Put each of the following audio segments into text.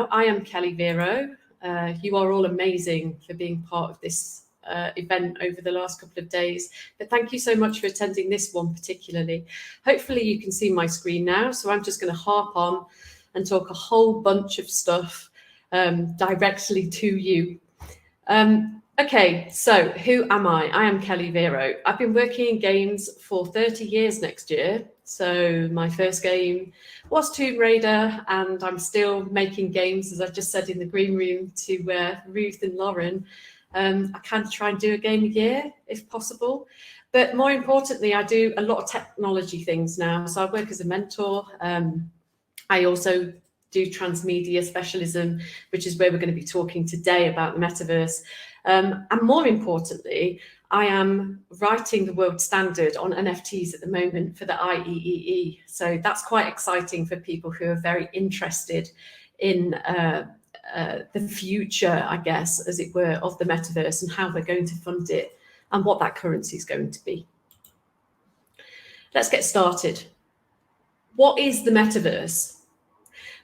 now. I am Kelly Vero. You are all amazing for being part of this event over the last couple of days, but thank you so much for attending this one particularly. Hopefully you can see my screen now, so I'm just going to harp on and talk a whole bunch of stuff directly to you. Okay, so who am I? I am Kelly Vero. I've been working in games for 30 years next year. So my first game was Tomb Raider, and I'm still making games, as I've just said in the green room to Ruth and Lauren. I can try and do a game a year if possible. But more importantly, I do a lot of technology things now. So I work as a mentor. I also do transmedia specialism, which is where we're going to be talking today about the metaverse. And more importantly, I am writing the world standard on NFTs at the moment for the IEEE. So that's quite exciting for people who are very interested in the future, I guess, as it were, of the metaverse and how we're going to fund it and what that currency is going to be. Let's get started. What is the metaverse?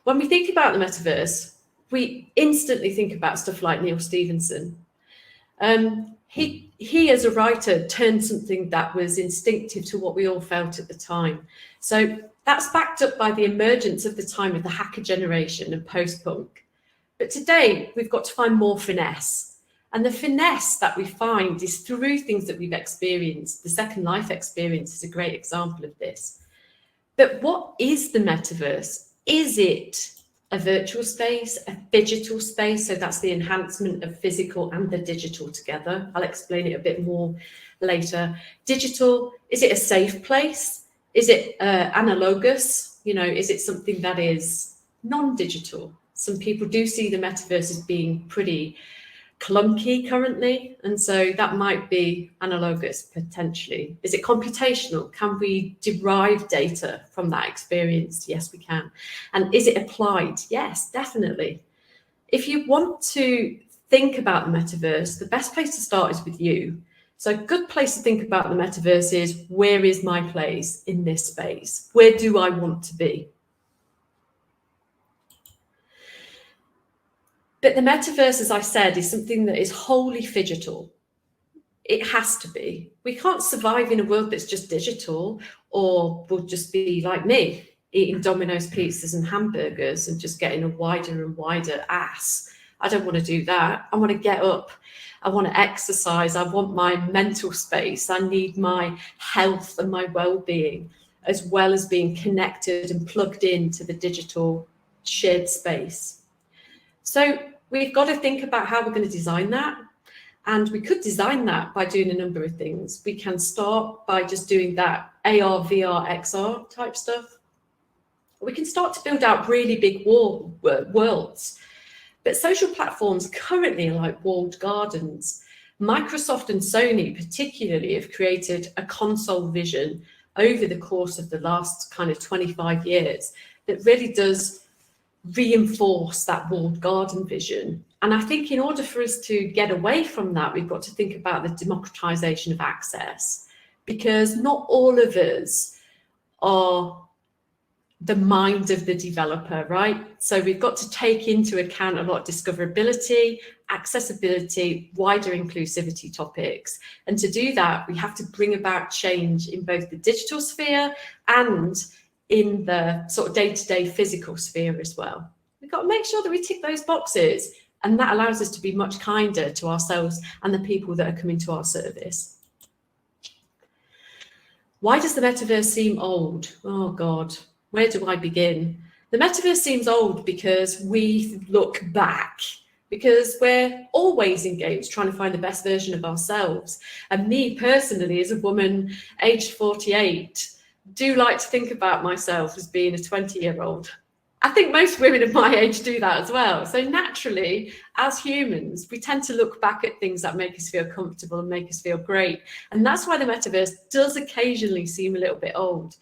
When we think about the metaverse, we instantly think about stuff like Neil Stephenson. He as a writer turned something that was instinctive to what we all felt at the time. So that's backed up by the emergence of the time of the hacker generation and post-punk. But today we've got to find more finesse. And the finesse that we find is through things that we've experienced. The Second Life experience is a great example of this. But what is the metaverse? Is it a virtual space, a digital space? So that's the enhancement of physical and the digital together. I'll explain it a bit more later. Digital, is it a safe place? Is it analogous? You know, is it something that is non-digital? Some people do see the metaverse as being pretty clunky currently, and so that might be analogous potentially. Is it computational? Can we derive data from that experience? Yes, we can. And is it applied? Yes, definitely. If you want to think about the metaverse, the best place to start is with you. So a good place to think about the metaverse is, where is my place in this space? Where do I want to be? But the metaverse, as I said, is something that is wholly phygital. It has to be. We can't survive in a world that's just digital, or will just be like me, eating Domino's pizzas and hamburgers and just getting a wider and wider ass. I don't want to do that. I want to get up. I want to exercise. I want my mental space. I need my health and my well-being, as well as being connected and plugged into the digital shared space. So we've got to think about how we're going to design that. And we could design that by doing a number of things. We can start by just doing that AR, VR, XR type stuff. We can start to build out really big worlds. But social platforms currently are like walled gardens. Microsoft and Sony particularly have created a console vision over the course of the last kind of 25 years that really does reinforce that walled garden vision. And I think in order for us to get away from that, we've got to think about the democratization of access, because not all of us are the mind of the developer, right? So we've got to take into account a lot of discoverability, accessibility, wider inclusivity topics. And to do that, we have to bring about change in both the digital sphere and in the sort of day-to-day physical sphere as well. We've got to make sure that we tick those boxes, and that allows us to be much kinder to ourselves and the people that are coming to our service. Why does the metaverse seem old? Oh God, where do I begin? The metaverse seems old because we look back, because we're always in games trying to find the best version of ourselves. And me personally, as a woman aged 48, do like to think about myself as being a 20-year-old. I think most women of my age do that as well. So naturally, as humans, we tend to look back at things that make us feel comfortable and make us feel great. And that's why the metaverse does occasionally seem a little bit old.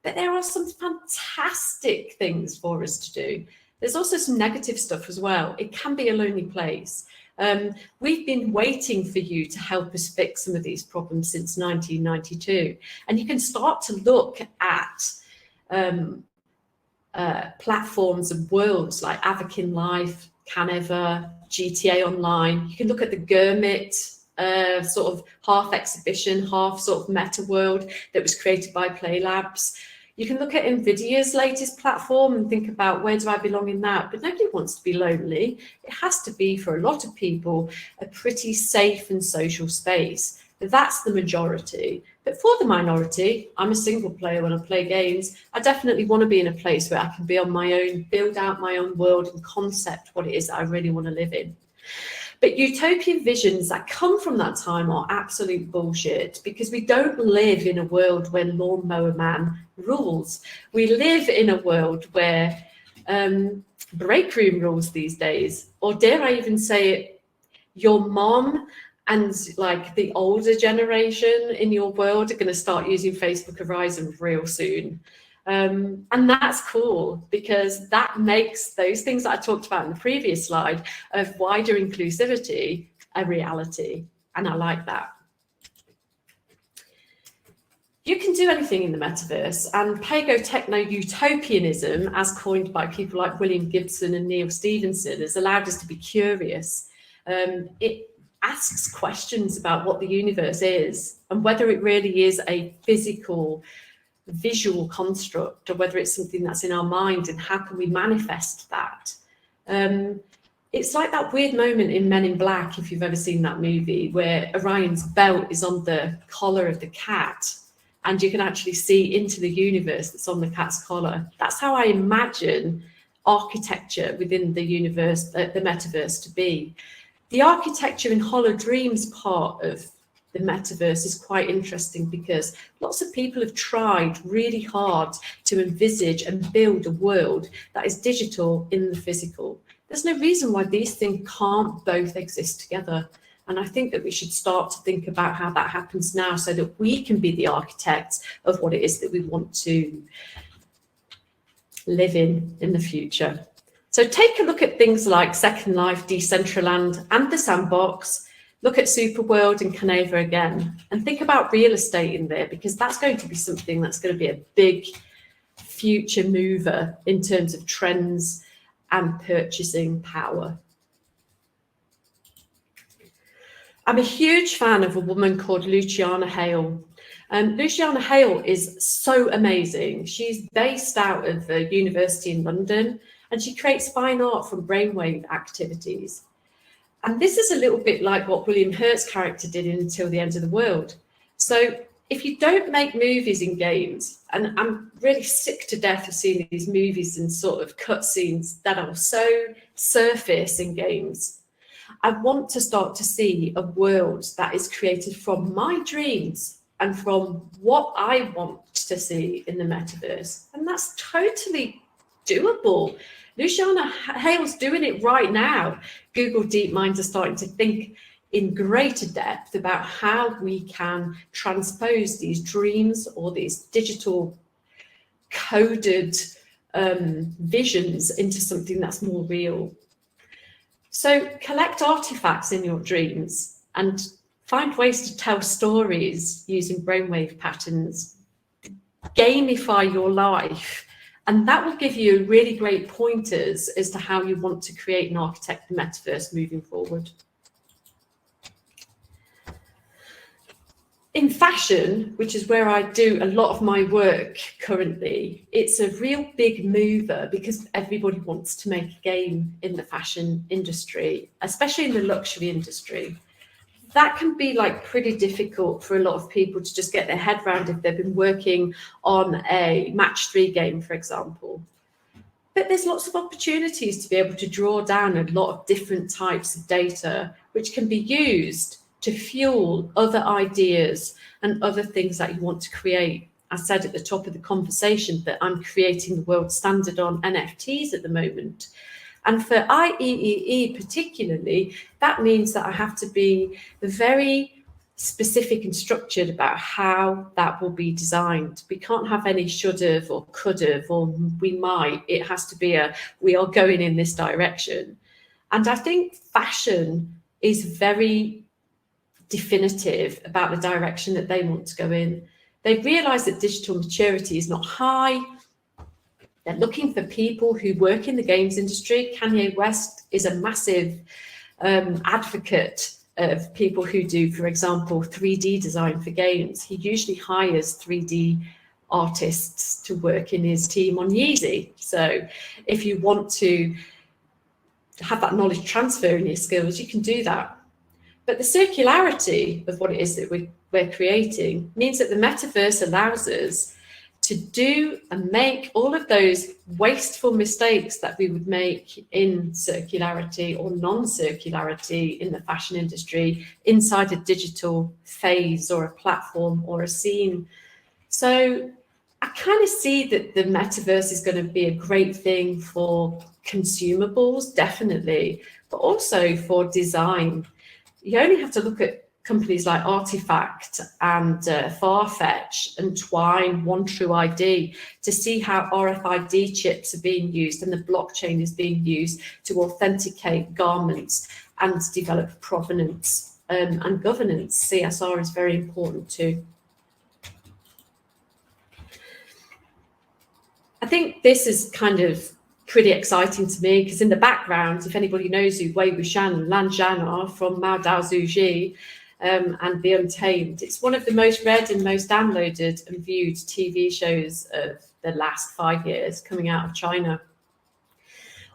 But there are some fantastic things for us to do. There's also some negative stuff as well. It can be a lonely place. We've been waiting for you to help us fix some of these problems since 1992. And you can start to look at platforms and worlds like Avakin Life, Caneva, GTA Online. You can look at the Gurmit sort of half exhibition, half sort of meta world that was created by Play Labs. You can look at NVIDIA's latest platform and think about, where do I belong in that? But nobody wants to be lonely. It has to be, for a lot of people, a pretty safe and social space. That's the majority. But for the minority, I'm a single player when I play games. I definitely want to be in a place where I can be on my own, build out my own world and concept what it is that I really want to live in. But utopian visions that come from that time are absolute bullshit, because we don't live in a world where Lawnmower Man rules. We live in a world where break room rules these days, or dare I even say it, your mom and like the older generation in your world are going to start using Facebook Horizon real soon. And that's cool, because that makes those things that I talked about in the previous slide of wider inclusivity a reality. And I like that. You can do anything in the metaverse, and Pago Techno utopianism, as coined by people like William Gibson and Neil Stevenson, has allowed us to be curious. It asks questions about what the universe is and whether it really is a physical, visual construct, or whether it's something that's in our mind, and how can we manifest that. It's like that weird moment in Men in Black, if you've ever seen that movie, where Orion's belt is on the collar of the cat and you can actually see into the universe that's on the cat's collar. That's how I imagine architecture within the universe, the metaverse, to be. The architecture in Hollow Dreams part of the metaverse is quite interesting, because lots of people have tried really hard to envisage and build a world that is digital in the physical. There's no reason why these things can't both exist together. And I think that we should start to think about how that happens now, so that we can be the architects of what it is that we want to live in the future. So take a look at things like Second Life, Decentraland and The Sandbox. Look at Superworld and Caneva again, and think about real estate in there, because that's going to be something that's going to be a big future mover in terms of trends and purchasing power. I'm a huge fan of a woman called Luciana Hale. Luciana Hale is so amazing. She's based out of a university in London, and she creates fine art from brainwave activities. And this is a little bit like what William Hurt's character did in Until the End of the World. So if you don't make movies and games, and I'm really sick to death of seeing these movies and sort of cutscenes that are so surface in games, I want to start to see a world that is created from my dreams and from what I want to see in the metaverse. And that's totally doable. Luciana Hale's doing it right now. Google DeepMinds are starting to think in greater depth about how we can transpose these dreams or these digital coded visions into something that's more real. So collect artifacts in your dreams and find ways to tell stories using brainwave patterns. Gamify your life, and that will give you really great pointers as to how you want to create and architect the metaverse moving forward. In fashion, which is where I do a lot of my work currently, it's a real big mover because everybody wants to make a game in the fashion industry, especially in the luxury industry. That can be like pretty difficult for a lot of people to just get their head around if they've been working on a match 3 game, for example. But there's lots of opportunities to be able to draw down a lot of different types of data, which can be used to fuel other ideas and other things that you want to create. I said at the top of the conversation that I'm creating the world standard on NFTs at the moment. And for IEEE particularly, that means that I have to be very specific and structured about how that will be designed. We can't have any should have or could have or we might. It has to be we are going in this direction. And I think fashion is very definitive about the direction that they want to go in. They realise that digital maturity is not high. They're looking for people who work in the games industry. Kanye West is a massive advocate of people who do, for example, 3D design for games. He usually hires 3D artists to work in his team on Yeezy. So if you want to have that knowledge transfer in your skills, you can do that. But the circularity of what it is that we're creating means that the metaverse allows us to do and make all of those wasteful mistakes that we would make in circularity or non-circularity in the fashion industry inside a digital phase or a platform or a scene. So I kind of see that the metaverse is going to be a great thing for consumables, definitely, but also for design. You only have to look at companies like Artifact and Farfetch and Twine, One True ID to see how RFID chips are being used and the blockchain is being used to authenticate garments and develop provenance and governance. CSR is very important too. I think this is kind of pretty exciting to me because in the background, if anybody knows who Wei Wuxian and Lan Zhan are from Mao Dao Zuji, and The Untamed. It's one of the most read and most downloaded and viewed TV shows of the last 5 years coming out of China.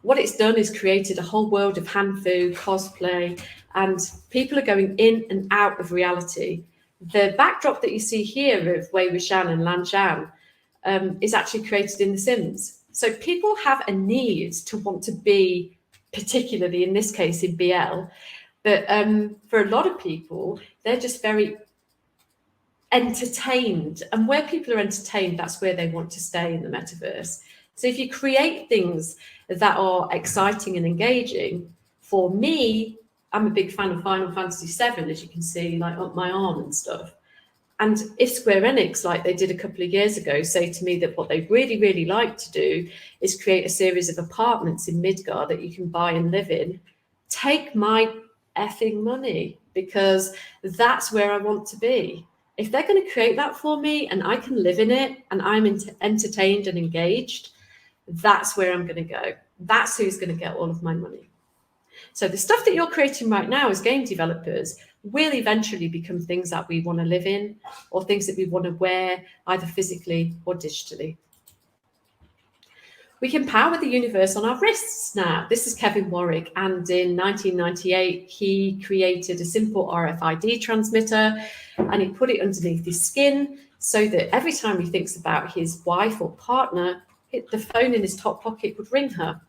What it's done is created a whole world of hanfu, cosplay, and people are going in and out of reality. The backdrop that you see here of Wei Wuxian and Lan Zhan is actually created in The Sims. So people have a need to want to be, particularly in this case in BL, but for a lot of people, they're just very entertained. And where people are entertained, that's where they want to stay in the metaverse. So if you create things that are exciting and engaging, for me, I'm a big fan of Final Fantasy VII, as you can see, like up my arm and stuff. And if Square Enix, like they did a couple of years ago, say to me that what they really, really like to do is create a series of apartments in Midgard that you can buy and live in, take my effing money, because that's where I want to be. If they're going to create that for me and I can live in it and I'm entertained and engaged, that's where I'm going to go. That's who's going to get all of my money. So the stuff that you're creating right now as game developers will eventually become things that we want to live in or things that we want to wear, either physically or digitally. We can power the universe on our wrists now. This is Kevin Warwick, and in 1998, he created a simple RFID transmitter and he put it underneath his skin so that every time he thinks about his wife or partner, the phone in his top pocket would ring her.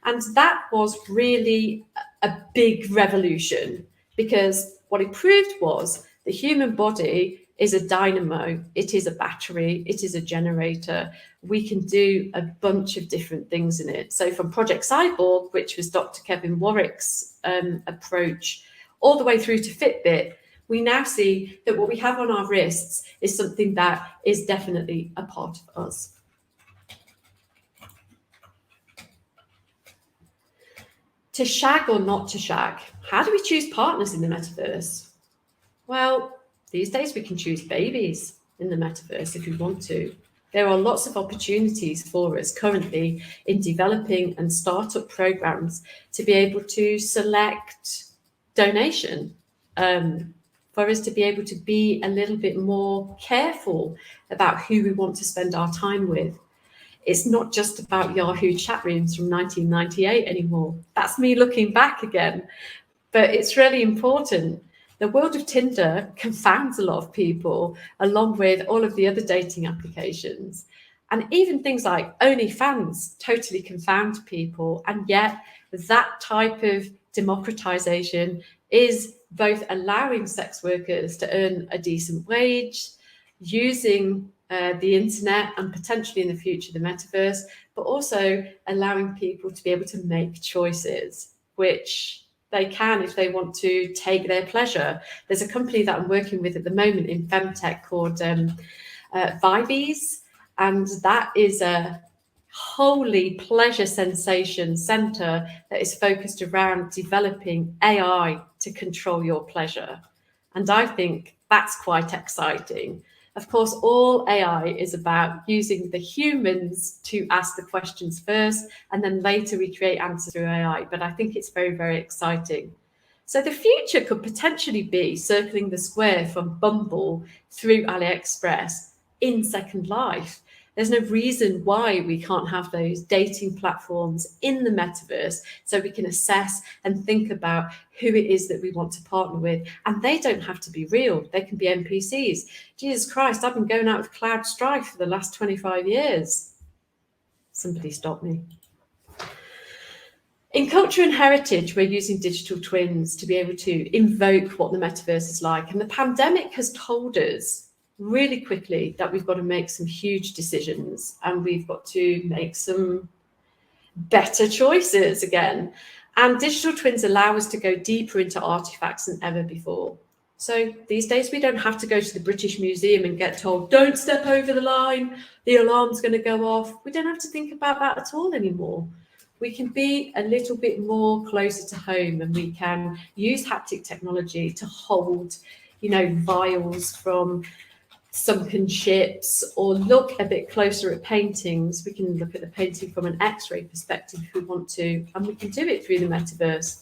And that was really a big revolution, because what it proved was the human body is a dynamo, it is a battery, it is a generator. We can do a bunch of different things in it. So from Project Cyborg, which was Dr. Kevin Warwick's approach, all the way through to Fitbit, we now see that what we have on our wrists is something that is definitely a part of us. To shag or not to shag? How do we choose partners in the metaverse? Well, these days we can choose babies in the metaverse if we want to. There are lots of opportunities for us currently in developing and startup programs to be able to select donation, for us to be able to be a little bit more careful about who we want to spend our time with. It's not just about Yahoo chat rooms from 1998 anymore. That's me looking back again. But it's really important. The world of Tinder confounds a lot of people, along with all of the other dating applications. And even things like OnlyFans totally confound people. And yet that type of democratization is both allowing sex workers to earn a decent wage, using the internet and potentially in the future the metaverse, but also allowing people to be able to make choices, which they can if they want to take their pleasure. There's a company that I'm working with at the moment in femtech called Vibes, and that is a wholly pleasure sensation center that is focused around developing AI to control your pleasure. And I think that's quite exciting. Of course, all AI is about using the humans to ask the questions first, and then later we create answers through AI. But I think it's very, very exciting. So the future could potentially be circling the square from Bumble through AliExpress in Second Life. There's no reason why we can't have those dating platforms in the metaverse so we can assess and think about who it is that we want to partner with. And they don't have to be real. They can be NPCs. Jesus Christ, I've been going out with Cloud Strife for the last 25 years. Somebody stop me. In culture and heritage, we're using digital twins to be able to invoke what the metaverse is like. And the pandemic has told us really quickly that we've got to make some huge decisions and we've got to make some better choices again. And digital twins allow us to go deeper into artifacts than ever before. So these days we don't have to go to the British Museum and get told, don't step over the line, the alarm's going to go off. We don't have to think about that at all anymore. We can be a little bit more closer to home, and we can use haptic technology to hold, vials from sunken ships, or look a bit closer at paintings. We can look at the painting from an X-ray perspective if we want to, and we can do it through the metaverse.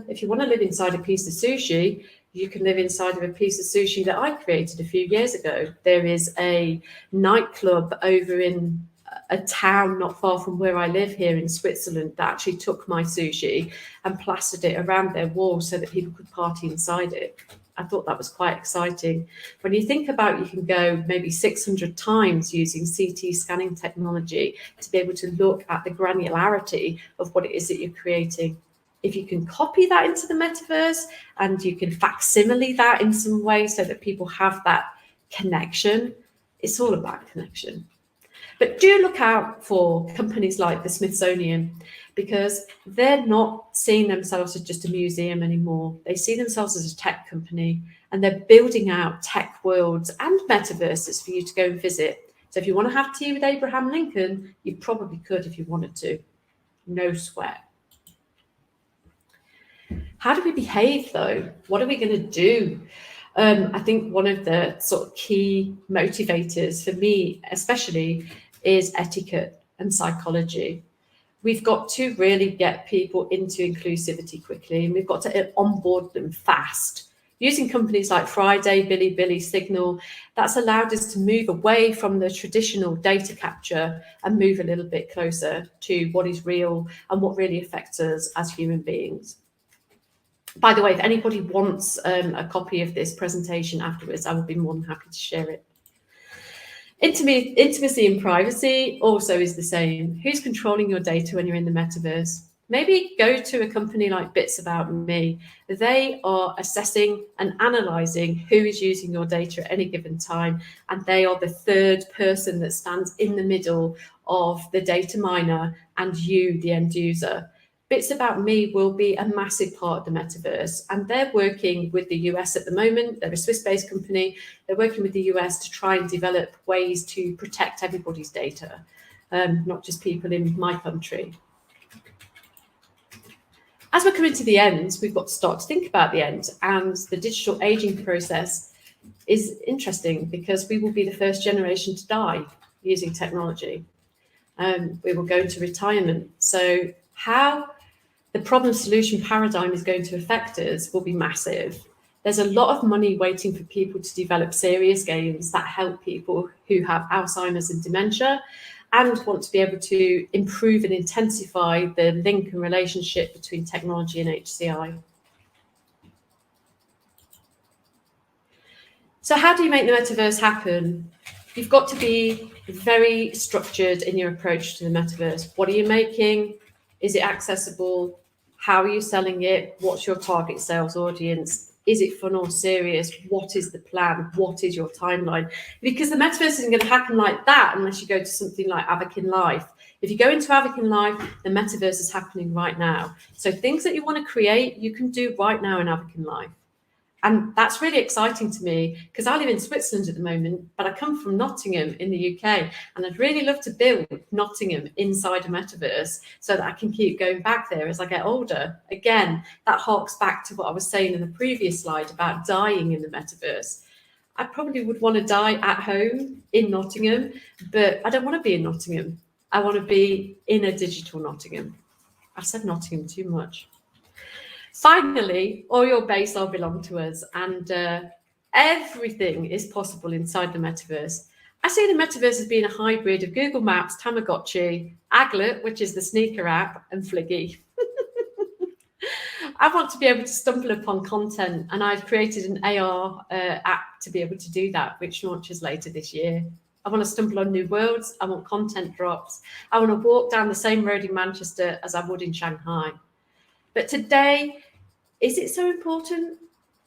If you want to live inside a piece of sushi, you can live inside of a piece of sushi that I created a few years ago. There is a nightclub over in a town not far from where I live here in Switzerland that actually took my sushi and plastered it around their wall so that people could party inside it. I thought that was quite exciting. When you think about, you can go maybe 600 times using CT scanning technology to be able to look at the granularity of what it is that you're creating. If you can copy that into the metaverse and you can facsimile that in some way so that people have that connection, it's all about connection. But do look out for companies like the Smithsonian, because they're not seeing themselves as just a museum anymore. They see themselves as a tech company, and they're building out tech worlds and metaverses for you to go and visit. So if you want to have tea with Abraham Lincoln, you probably could if you wanted to. No sweat. How do we behave, though? What are we going to do? I think one of the sort of key motivators for me, especially, is etiquette and psychology. We've got to really get people into inclusivity quickly, and we've got to onboard them fast. Using companies like Friday, Bilibili, Signal, that's allowed us to move away from the traditional data capture and move a little bit closer to what is real and what really affects us as human beings. By the way, if anybody wants a copy of this presentation afterwards, I would be more than happy to share it. Intimacy and privacy also is the same. Who's controlling your data when you're in the metaverse? Maybe go to a company like Bits About Me. They are assessing and analysing who is using your data at any given time, and they are the third person that stands in the middle of the data miner and you, the end user. Bits About Me will be a massive part of the metaverse, and they're working with the US at the moment. They're a Swiss-based company. They're working with the US to try and develop ways to protect everybody's data, not just people in my country. As we're coming to the end, we've got to start to think about the end, and the digital aging process is interesting because we will be the first generation to die using technology. We will go into retirement. So how the problem solution paradigm is going to affect us will be massive. There's a lot of money waiting for people to develop serious games that help people who have Alzheimer's and dementia and want to be able to improve and intensify the link and relationship between technology and HCI. So how do you make the metaverse happen? You've got to be very structured in your approach to the metaverse. What are you making? Is it accessible? How are you selling it? What's your target sales audience? Is it fun or serious? What is the plan? What is your timeline? Because the metaverse isn't going to happen like that unless you go to something like Avakin Life. If you go into Avakin Life, the metaverse is happening right now. So things that you want to create, you can do right now in Avakin Life. And that's really exciting to me because I live in Switzerland at the moment, but I come from Nottingham in the UK, and I'd really love to build Nottingham inside a metaverse so that I can keep going back there as I get older. Again, that harks back to what I was saying in the previous slide about dying in the metaverse. I probably would want to die at home in Nottingham, but I don't want to be in Nottingham. I want to be in a digital Nottingham. I said Nottingham too much. Finally, all your base all belong to us, and everything is possible inside the metaverse. I see the metaverse as being a hybrid of Google Maps, Tamagotchi, Aglet, which is the sneaker app, and Fliggy. I want to be able to stumble upon content, and I've created an AR app to be able to do that, which launches later this year. I want to stumble on new worlds. I want content drops. I want to walk down the same road in Manchester as I would in Shanghai. But today, is it so important?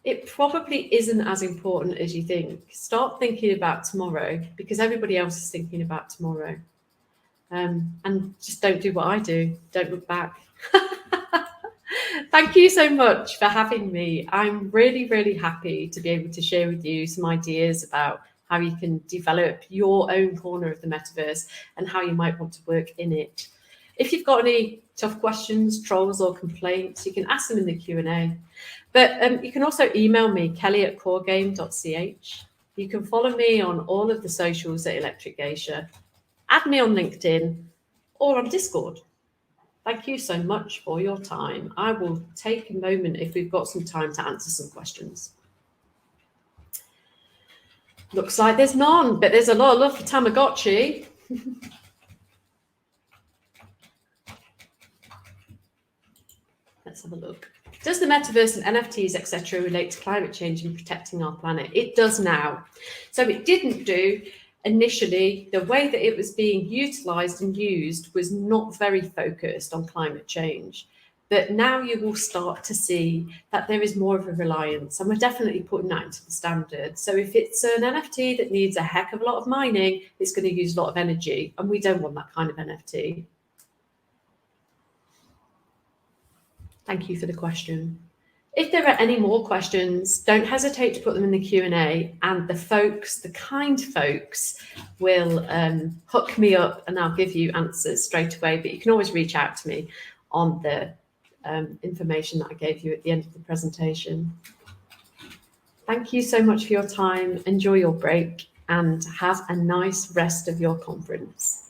It probably isn't as important as you think. Start thinking about tomorrow, because everybody else is thinking about tomorrow. And just don't do what I do. Don't look back. Thank you so much for having me. I'm really, really happy to be able to share with you some ideas about how you can develop your own corner of the metaverse and how you might want to work in it. If you've got any tough questions, trolls or complaints, you can ask them in the Q&A. But you can also email me, kelly@coregame.ch. You can follow me on all of the socials at Electric Geisha. Add me on LinkedIn or on Discord. Thank you so much for your time. I will take a moment if we've got some time to answer some questions. Looks like there's none, but there's a lot of love for Tamagotchi. Let's have a look. Does the metaverse and NFTs, etc., relate to climate change and protecting our planet? It does now. So it didn't do initially. The way that it was being utilised and used was not very focused on climate change. But now you will start to see that there is more of a reliance, and we're definitely putting that into the standard. So if it's an NFT that needs a heck of a lot of mining, it's going to use a lot of energy, and we don't want that kind of NFT. Thank you for the question. If there are any more questions, don't hesitate to put them in the Q&A, and the kind folks will hook me up and I'll give you answers straight away. But you can always reach out to me on the information that I gave you at the end of the presentation. Thank you so much for your time. Enjoy your break and have a nice rest of your conference.